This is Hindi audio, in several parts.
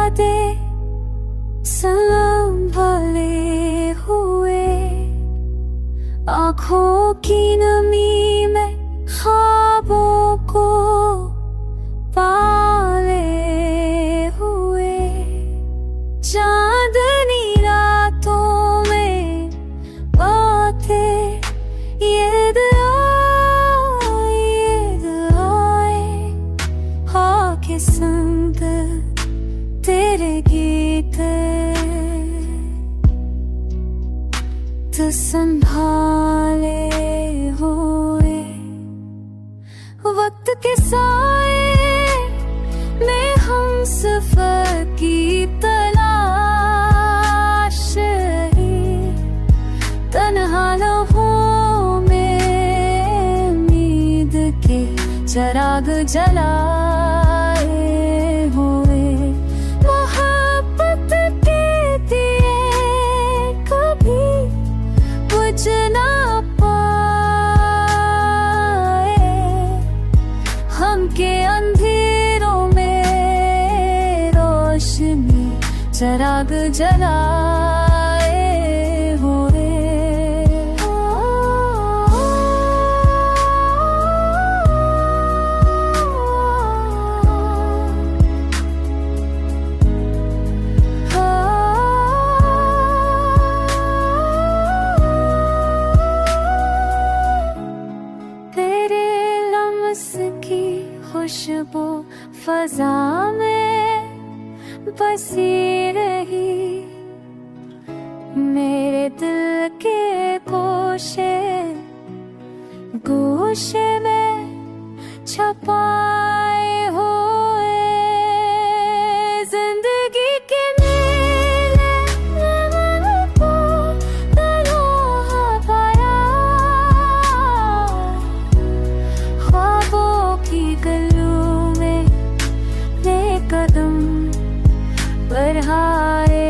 यादें संभले हुए, आँखों की नमी में ख्वाबों को पाले हुए, चांदनी रातों में बातें ये दुआएं आके संग तेरे गीत तो संभाले हुए, वक्त के साए में हम सफर की तलाश ही, तन्हा लम्हों में उम्मीद के चिराग जलाए हुए, मोहब्बत के दिए कभी बुझ ना पाए, हम के अंधेरों में रोशनी चिराग जलाए हुए। की खुशबू फजा में बसी रही, मेरे दिल के गोशे गोशे में छपाए हुए, जिंदगी के नीले रंगों को तरोहा पाया, ख्वाबों की गलियों में ये कदम बढ़ाए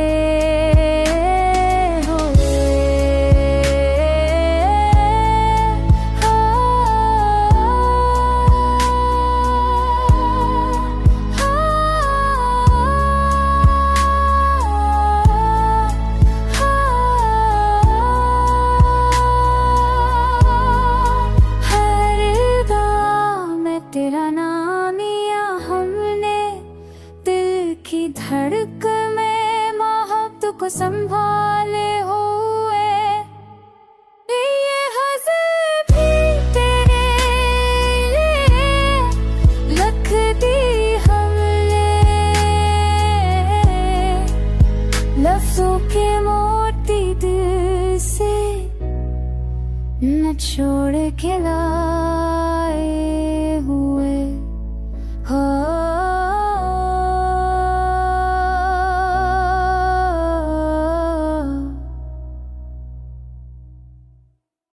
हुए, हर गाँव में तेरा नाम लिया हमने, दिल की धड़कन में मोहब्बत को संभाले हुए, ये हज़ें भी तेरे लिए लिख दी हमने, लफ्ज़ों के मोती दिल से न छोड़ के ला